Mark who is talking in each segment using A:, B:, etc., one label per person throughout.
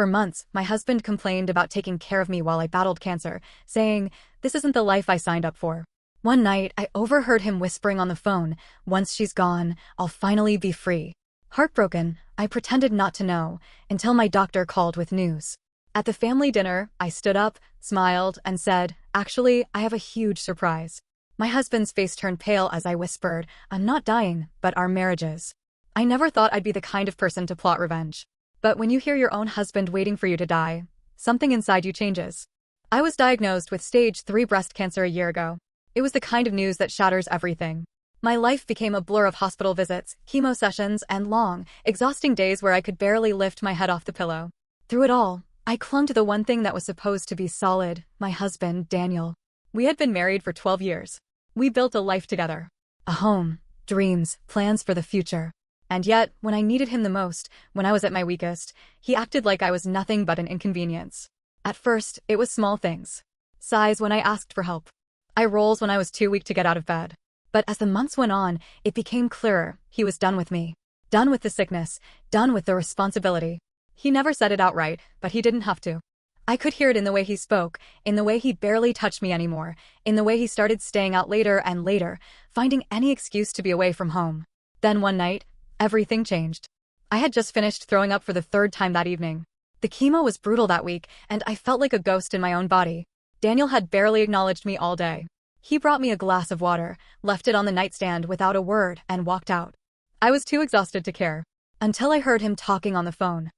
A: For months, my husband complained about taking care of me while I battled cancer, saying, "This isn't the life I signed up for." One night, I overheard him whispering on the phone, "Once she's gone, I'll finally be free." Heartbroken, I pretended not to know, until my doctor called with news. At the family dinner, I stood up, smiled, and said, "Actually, I have a huge surprise." My husband's face turned pale as I whispered, "I'm not dying, but our marriage is." I never thought I'd be the kind of person to plot revenge. But when you hear your own husband waiting for you to die, something inside you changes. I was diagnosed with stage 3 breast cancer a year ago. It was the kind of news that shatters everything. My life became a blur of hospital visits, chemo sessions, and long, exhausting days where I could barely lift my head off the pillow. Through it all, I clung to the one thing that was supposed to be solid, my husband, Daniel. We had been married for 12 years. We built a life together. A home, dreams, plans for the future. And yet, when I needed him the most, when I was at my weakest, he acted like I was nothing but an inconvenience. At first, it was small things. Sighs when I asked for help. Eye rolls when I was too weak to get out of bed. But as the months went on, it became clearer he was done with me. Done with the sickness, done with the responsibility. He never said it outright, but he didn't have to. I could hear it in the way he spoke, in the way he barely touched me anymore, in the way he started staying out later and later, finding any excuse to be away from home. Then one night, everything changed. I had just finished throwing up for the 3rd time that evening. The chemo was brutal that week, and I felt like a ghost in my own body. Daniel had barely acknowledged me all day. He brought me a glass of water, left it on the nightstand without a word, and walked out. I was too exhausted to care. Until I heard him talking on the phone.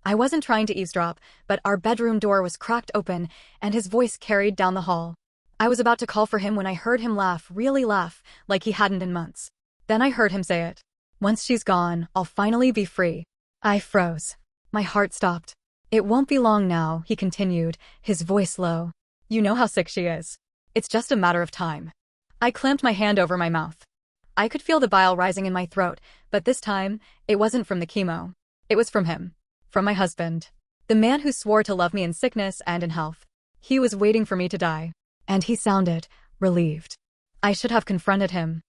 A: I wasn't trying to eavesdrop, but our bedroom door was cracked open, and his voice carried down the hall. I was about to call for him when I heard him laugh, really laugh, like he hadn't in months. Then I heard him say it. "Once she's gone, I'll finally be free." I froze. My heart stopped. "It won't be long now," he continued, his voice low. "You know how sick she is. It's just a matter of time." I clamped my hand over my mouth. I could feel the bile rising in my throat, but this time, it wasn't from the chemo. It was from him. From my husband. The man who swore to love me in sickness and in health. He was waiting for me to die. And he sounded relieved. I should have confronted him.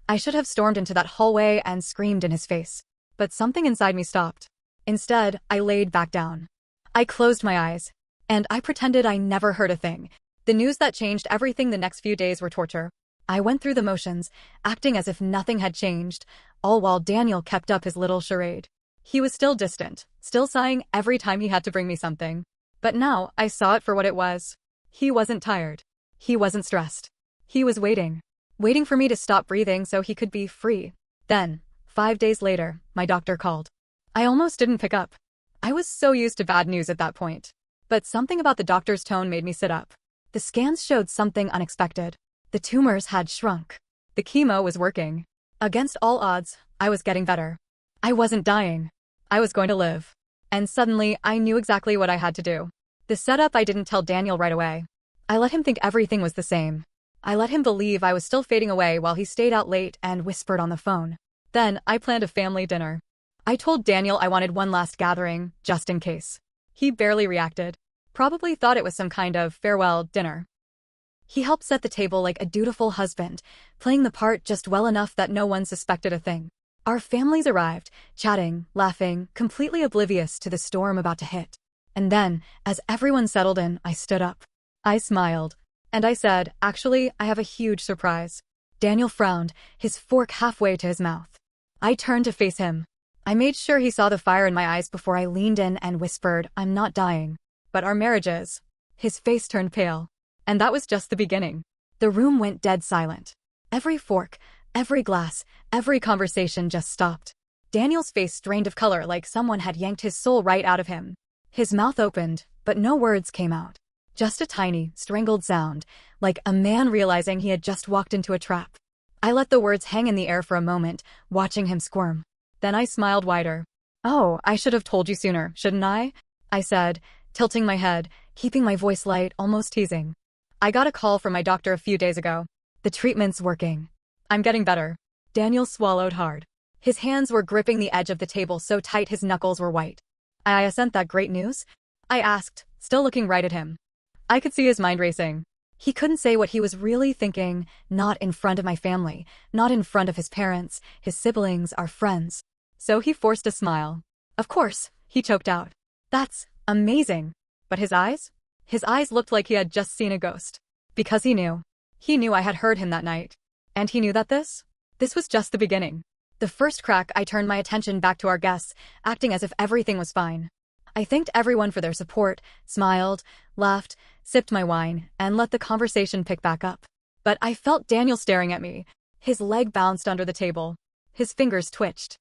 A: I should have stormed into that hallway and screamed in his face. But something inside me stopped. Instead, I laid back down. I closed my eyes. And I pretended I never heard a thing. The news that changed everything the next few days were torture. I went through the motions, acting as if nothing had changed, all while Daniel kept up his little charade. He was still distant, still sighing every time he had to bring me something. But now, I saw it for what it was. He wasn't tired. He wasn't stressed. He was waiting. Waiting for me to stop breathing so he could be free. Then, 5 days later, my doctor called. I almost didn't pick up. I was so used to bad news at that point. But something about the doctor's tone made me sit up. The scans showed something unexpected. The tumors had shrunk. The chemo was working. Against all odds, I was getting better. I wasn't dying. I was going to live. And suddenly, I knew exactly what I had to do. The setup I didn't tell Daniel right away. I let him think everything was the same. I let him believe I was still fading away while he stayed out late and whispered on the phone. Then, I planned a family dinner. I told Daniel I wanted one last gathering, just in case. He barely reacted. Probably thought it was some kind of farewell dinner. He helped set the table like a dutiful husband, playing the part just well enough that no one suspected a thing. Our families arrived, chatting, laughing, completely oblivious to the storm about to hit. And then, as everyone settled in, I stood up. I smiled. And I said, "Actually, I have a huge surprise." Daniel frowned, his fork halfway to his mouth. I turned to face him. I made sure he saw the fire in my eyes before I leaned in and whispered, "I'm not dying. But our marriage is." His face turned pale. And that was just the beginning. The room went dead silent. Every fork, every glass, every conversation just stopped. Daniel's face drained of color like someone had yanked his soul right out of him. His mouth opened, but no words came out. Just a tiny, strangled sound, like a man realizing he had just walked into a trap. I let the words hang in the air for a moment, watching him squirm. Then I smiled wider. "Oh, I should have told you sooner, shouldn't I?" I said, tilting my head, keeping my voice light, almost teasing. "I got a call from my doctor a few days ago. The treatment's working. I'm getting better." Daniel swallowed hard. His hands were gripping the edge of the table so tight his knuckles were white. "I sent that great news?" I asked, still looking right at him. I could see his mind racing. He couldn't say what he was really thinking, not in front of my family, not in front of his parents, his siblings, our friends. So he forced a smile. "Of course," he choked out. Amazing. But his eyes? His eyes looked like he had just seen a ghost. Because he knew. He knew I had heard him that night. And he knew that this was just the beginning. The first crack, I turned my attention back to our guests, acting as if everything was fine. I thanked everyone for their support, smiled, laughed, sipped my wine, and let the conversation pick back up. But I felt Daniel staring at me. His leg bounced under the table. His fingers twitched.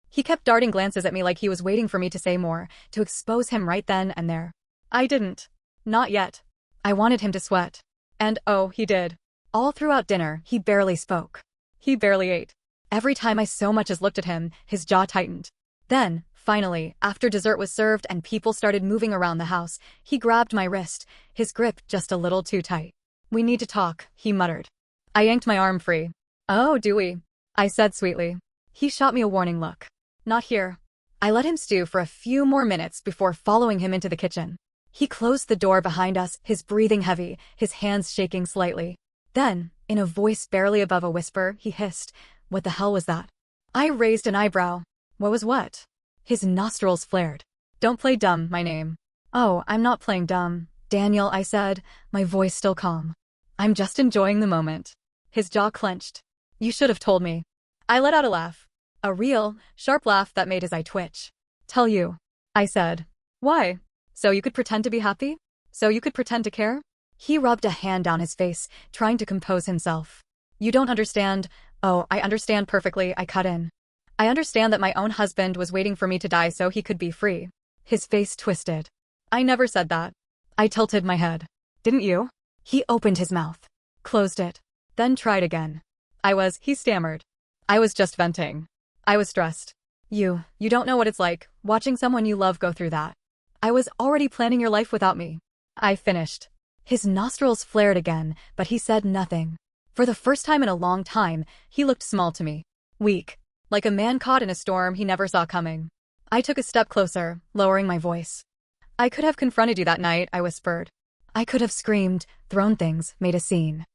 A: He kept darting glances at me like he was waiting for me to say more, to expose him right then and there. I didn't. Not yet. I wanted him to sweat. And oh, he did. All throughout dinner, he barely spoke. He barely ate. Every time I so much as looked at him, his jaw tightened. Then, finally, after dessert was served and people started moving around the house, he grabbed my wrist, his grip just a little too tight. "We need to talk," he muttered. I yanked my arm free. "Oh, do we?" I said sweetly. He shot me a warning look. "Not here." I let him stew for a few more minutes before following him into the kitchen. He closed the door behind us, his breathing heavy, his hands shaking slightly. Then, in a voice barely above a whisper, he hissed, "What the hell was that?" I raised an eyebrow. What was what? His nostrils flared. "Don't play dumb, my name." "Oh, I'm not playing dumb, Daniel," I said, my voice still calm. "I'm just enjoying the moment." His jaw clenched. "You should have told me." I let out a laugh. A real, sharp laugh that made his eye twitch. "Tell you," I said. "Why? So you could pretend to be happy? So you could pretend to care?" He rubbed a hand down his face, trying to compose himself. "You don't understand." "Oh, I understand perfectly," I cut in. "I understand that my own husband was waiting for me to die so he could be free." His face twisted. "I never said that." I tilted my head. "Didn't you?" He opened his mouth, closed it, then tried again. He stammered. "I was just venting. I was stressed." You don't know what it's like, watching someone you love go through that." "I was already planning your life without me." I finished. His nostrils flared again, but he said nothing. For the first time in a long time, he looked small to me. Weak. Like a man caught in a storm he never saw coming. I took a step closer, lowering my voice. "I could have confronted you that night," I whispered. "I could have screamed, thrown things, made a scene.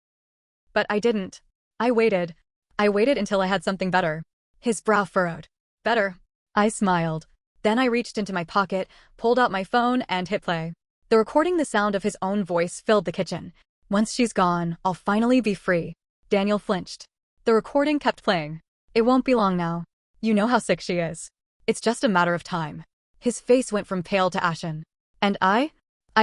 A: But I didn't. I waited. I waited until I had something better." His brow furrowed. "Better?" I smiled. Then I reached into my pocket, pulled out my phone, and hit play. The sound of his own voice filled the kitchen. "Once she's gone, I'll finally be free." Daniel flinched. The recording kept playing. "It won't be long now. You know how sick she is. It's just a matter of time." His face went from pale to ashen. And I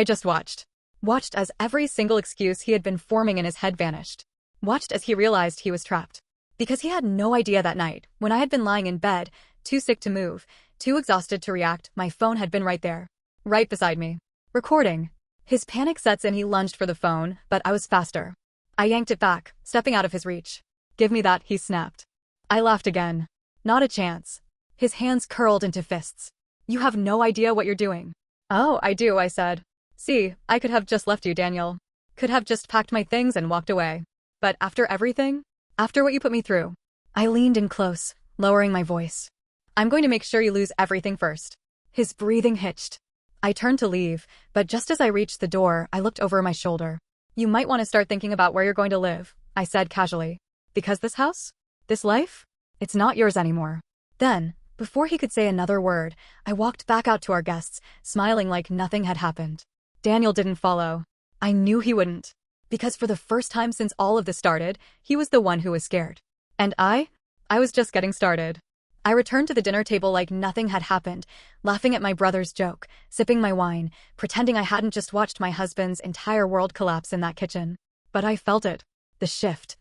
A: just watched. Watched as every single excuse he had been forming in his head vanished. Watched as he realized he was trapped. Because he had no idea that night, when I had been lying in bed, too sick to move, too exhausted to react, my phone had been right there. Right beside me. Recording. His panic sets in, he lunged for the phone, but I was faster. I yanked it back, stepping out of his reach. "Give me that," he snapped. I laughed again. "Not a chance." His hands curled into fists. "You have no idea what you're doing." "Oh, I do," I said. "See, I could have just left you, Daniel. Could have just packed my things and walked away. But after everything? After what you put me through?" I leaned in close, lowering my voice. "I'm going to make sure you lose everything first." His breathing hitched. I turned to leave, but just as I reached the door, I looked over my shoulder. "You might want to start thinking about where you're going to live," I said casually. "Because this house? This life? It's not yours anymore." Then, before he could say another word, I walked back out to our guests, smiling like nothing had happened. Daniel didn't follow. I knew he wouldn't. Because for the first time since all of this started, he was the one who was scared. And I was just getting started. I returned to the dinner table like nothing had happened, laughing at my brother's joke, sipping my wine, pretending I hadn't just watched my husband's entire world collapse in that kitchen. But I felt it. The shift.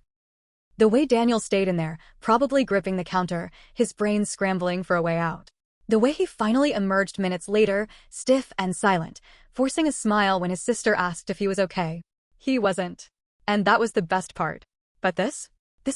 A: The way Daniel stayed in there, probably gripping the counter, his brain scrambling for a way out. The way he finally emerged minutes later, stiff and silent, forcing a smile when his sister asked if he was okay. He wasn't. And that was the best part. But this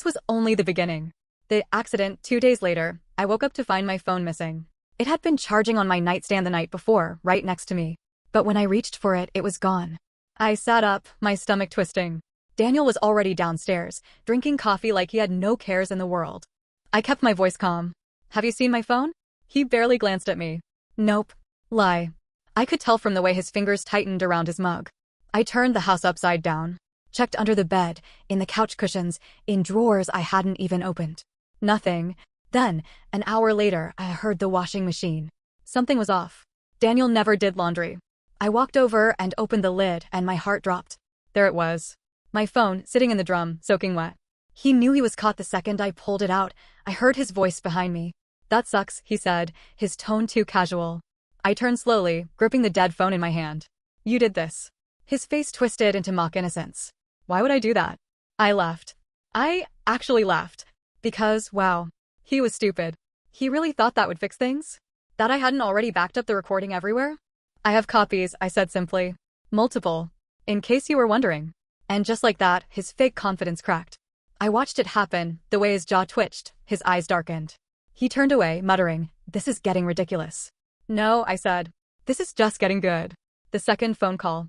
A: was only the beginning. The accident, 2 days later, I woke up to find my phone missing. It had been charging on my nightstand the night before, right next to me. But when I reached for it, it was gone. I sat up, my stomach twisting. Daniel was already downstairs, drinking coffee like he had no cares in the world. I kept my voice calm. "Have you seen my phone?" He barely glanced at me. "Nope." Lie. I could tell from the way his fingers tightened around his mug. I turned the house upside down. Checked under the bed, in the couch cushions, in drawers I hadn't even opened. Nothing. Then, an hour later, I heard the washing machine. Something was off. Daniel never did laundry. I walked over and opened the lid and my heart dropped. There it was. My phone, sitting in the drum, soaking wet. He knew he was caught the second I pulled it out. I heard his voice behind me. "That sucks," he said, his tone too casual. I turned slowly, gripping the dead phone in my hand. "You did this." His face twisted into mock innocence. "Why would I do that?" I laughed. I actually laughed. Because, wow, he was stupid. He really thought that would fix things? That I hadn't already backed up the recording everywhere? "I have copies," I said simply. "Multiple. In case you were wondering." And just like that, his fake confidence cracked. I watched it happen, the way his jaw twitched, his eyes darkened. He turned away, muttering, "This is getting ridiculous." "No," I said. "This is just getting good." The second phone call.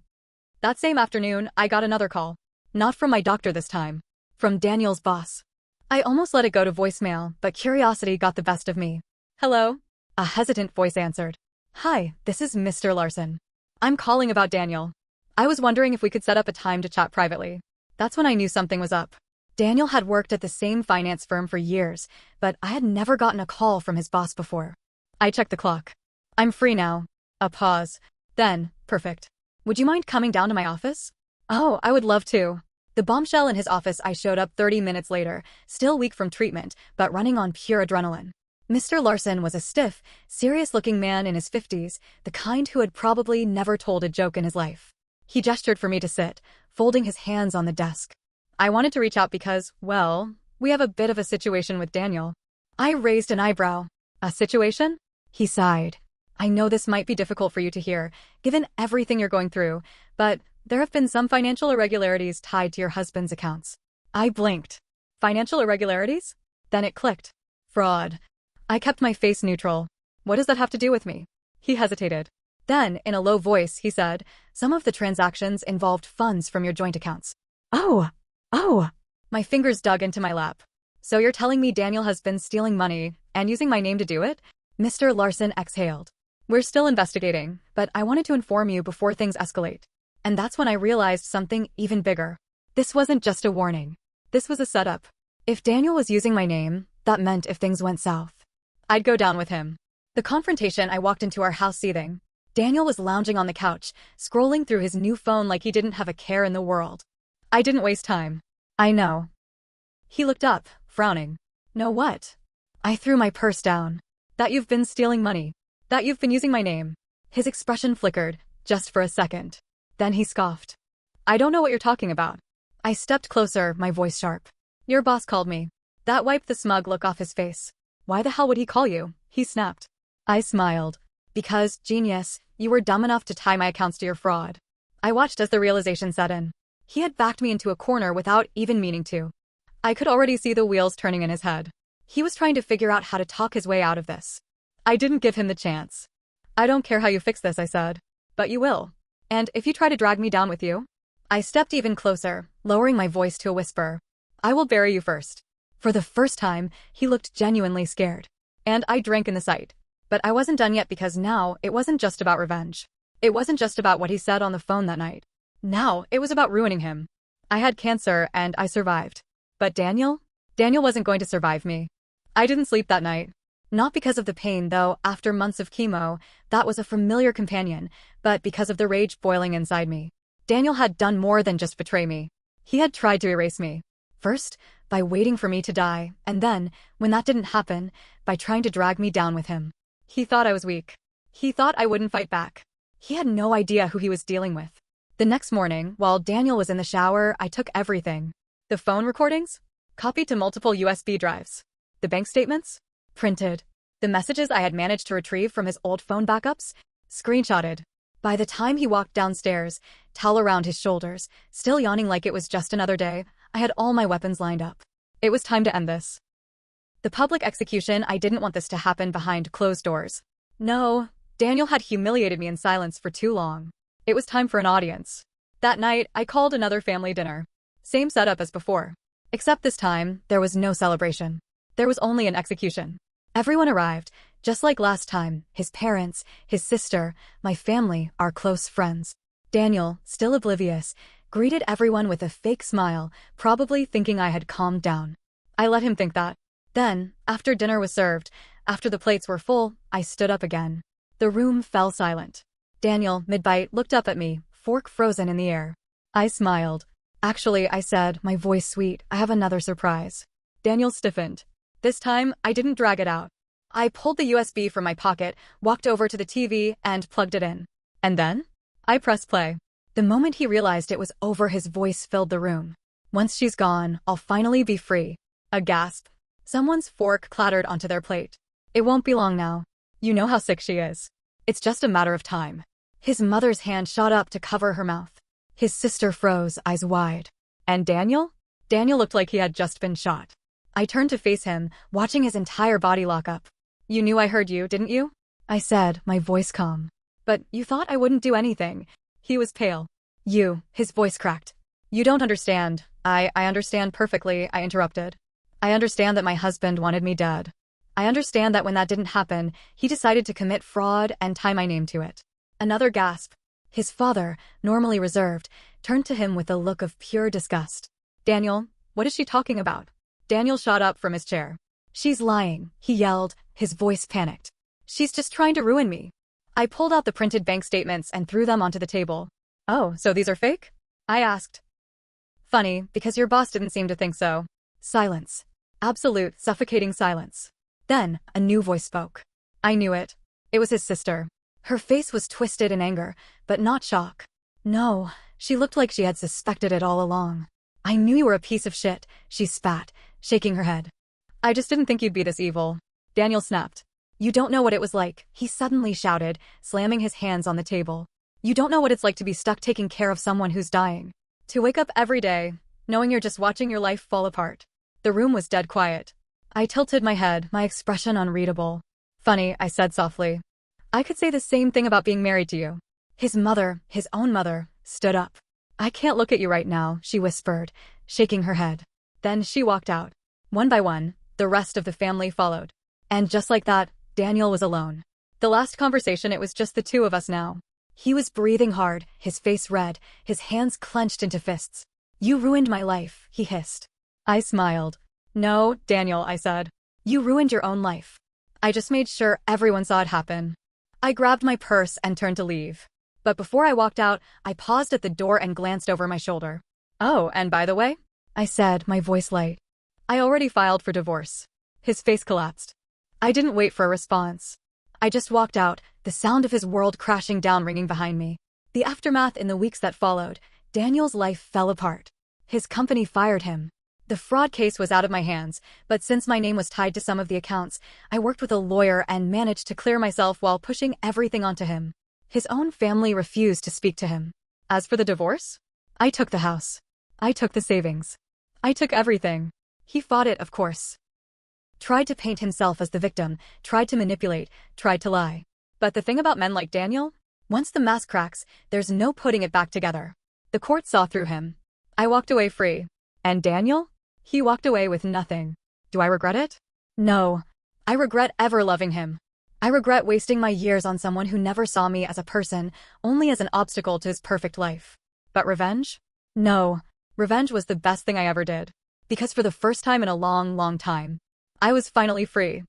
A: That same afternoon, I got another call. Not from my doctor this time. From Daniel's boss. I almost let it go to voicemail, but curiosity got the best of me. "Hello?" A hesitant voice answered. "Hi, this is Mr. Larson. I'm calling about Daniel. I was wondering if we could set up a time to chat privately." That's when I knew something was up. Daniel had worked at the same finance firm for years, but I had never gotten a call from his boss before. I checked the clock. "I'm free now." A pause. Then, "Perfect. Would you mind coming down to my office?" "Oh, I would love to." The bombshell in his office. I showed up 30 minutes later, still weak from treatment, but running on pure adrenaline. Mr. Larson was a stiff, serious-looking man in his 50s, the kind who had probably never told a joke in his life. He gestured for me to sit, folding his hands on the desk. "I wanted to reach out because, well, we have a bit of a situation with Daniel." I raised an eyebrow. "A situation?" He sighed. "I know this might be difficult for you to hear, given everything you're going through, but there have been some financial irregularities tied to your husband's accounts." I blinked. "Financial irregularities?" Then it clicked. "Fraud." I kept my face neutral. "What does that have to do with me?" He hesitated. Then, in a low voice, he said, "Some of the transactions involved funds from your joint accounts." Oh! My fingers dug into my lap. "So you're telling me Daniel has been stealing money and using my name to do it?" Mr. Larson exhaled. "We're still investigating, but I wanted to inform you before things escalate." And that's when I realized something even bigger. This wasn't just a warning. This was a setup. If Daniel was using my name, that meant if things went south, I'd go down with him. The confrontation. I walked into our house seething. Daniel was lounging on the couch, scrolling through his new phone like he didn't have a care in the world. I didn't waste time. "I know." He looked up, frowning. "Know what?" I threw my purse down. "That you've been stealing money. That you've been using my name." His expression flickered, just for a second. Then he scoffed. "I don't know what you're talking about." I stepped closer, my voice sharp. "Your boss called me." That wiped the smug look off his face. "Why the hell would he call you?" he snapped. I smiled. "Because, genius, you were dumb enough to tie my accounts to your fraud." I watched as the realization set in. He had backed me into a corner without even meaning to. I could already see the wheels turning in his head. He was trying to figure out how to talk his way out of this. I didn't give him the chance. "I don't care how you fix this," I said. "But you will. And if you try to drag me down with you." I stepped even closer, lowering my voice to a whisper. "I will bury you first." For the first time, he looked genuinely scared. And I drank in the sight. But I wasn't done yet, because now it wasn't just about revenge. It wasn't just about what he said on the phone that night. Now it was about ruining him. I had cancer and I survived. But Daniel? Daniel wasn't going to survive me. I didn't sleep that night. Not because of the pain, though, after months of chemo, that was a familiar companion, but because of the rage boiling inside me. Daniel had done more than just betray me. He had tried to erase me. First, by waiting for me to die, and then, when that didn't happen, by trying to drag me down with him. He thought I was weak. He thought I wouldn't fight back. He had no idea who he was dealing with. The next morning, while Daniel was in the shower, I took everything. The phone recordings? Copied to multiple USB drives. The bank statements? Printed. The messages I had managed to retrieve from his old phone backups? Screenshotted. By the time he walked downstairs, towel around his shoulders, still yawning like it was just another day, I had all my weapons lined up. It was time to end this. The public execution. I didn't want this to happen behind closed doors. No, Daniel had humiliated me in silence for too long. It was time for an audience. That night, I called another family dinner. Same setup as before. Except this time, there was no celebration. There was only an execution. Everyone arrived, just like last time, his parents, his sister, my family, our close friends. Daniel, still oblivious, greeted everyone with a fake smile, probably thinking I had calmed down. I let him think that. Then, after dinner was served, after the plates were full, I stood up again. The room fell silent. Daniel, mid-bite, looked up at me, fork frozen in the air. I smiled. Actually, I said, my voice sweet, I have another surprise. Daniel stiffened. This time, I didn't drag it out. I pulled the USB from my pocket, walked over to the TV, and plugged it in. And then? I pressed play. The moment he realized it was over, his voice filled the room. Once she's gone, I'll finally be free. A gasp. Someone's fork clattered onto their plate. It won't be long now. You know how sick she is. It's just a matter of time. His mother's hand shot up to cover her mouth. His sister froze, eyes wide. And Daniel? Daniel looked like he had just been shot. I turned to face him, watching his entire body lock up. You knew I heard you, didn't you? I said, my voice calm. But you thought I wouldn't do anything. He was pale. His voice cracked. You don't understand. I understand perfectly, I interrupted. I understand that my husband wanted me dead. I understand that when that didn't happen, he decided to commit fraud and tie my name to it. Another gasp. His father, normally reserved, turned to him with a look of pure disgust. Daniel, what is she talking about? Daniel shot up from his chair. She's lying, he yelled, his voice panicked. She's just trying to ruin me. I pulled out the printed bank statements and threw them onto the table. Oh, so these are fake? I asked. Funny, because your boss didn't seem to think so. Silence. Absolute, suffocating silence. Then, a new voice spoke. I knew it. It was his sister. Her face was twisted in anger, but not shock. No, she looked like she had suspected it all along. I knew you were a piece of shit, she spat, shaking her head. I just didn't think you'd be this evil. Daniel snapped. You don't know what it was like, he suddenly shouted, slamming his hands on the table. You don't know what it's like to be stuck taking care of someone who's dying. To wake up every day, knowing you're just watching your life fall apart. The room was dead quiet. I tilted my head, my expression unreadable. Funny, I said softly. I could say the same thing about being married to you. His mother, his own mother, stood up. I can't look at you right now, she whispered, shaking her head. Then she walked out. One by one, the rest of the family followed. And just like that, Daniel was alone. The last conversation, it was just the two of us now. He was breathing hard, his face red, his hands clenched into fists. You ruined my life, he hissed. I smiled. No, Daniel, I said. You ruined your own life. I just made sure everyone saw it happen. I grabbed my purse and turned to leave. But before I walked out, I paused at the door and glanced over my shoulder. Oh, and by the way, I said, my voice light. I already filed for divorce. His face collapsed. I didn't wait for a response. I just walked out, the sound of his world crashing down ringing behind me. The aftermath in the weeks that followed, Daniel's life fell apart. His company fired him. The fraud case was out of my hands, but since my name was tied to some of the accounts, I worked with a lawyer and managed to clear myself while pushing everything onto him. His own family refused to speak to him. As for the divorce, I took the house. I took the savings. I took everything. He fought it, of course. Tried to paint himself as the victim, tried to manipulate, tried to lie. But the thing about men like Daniel, once the mask cracks, there's no putting it back together. The court saw through him. I walked away free. And Daniel? He walked away with nothing. Do I regret it? No. I regret ever loving him. I regret wasting my years on someone who never saw me as a person, only as an obstacle to his perfect life. But revenge? No. Revenge was the best thing I ever did. Because for the first time in a long, long time, I was finally free.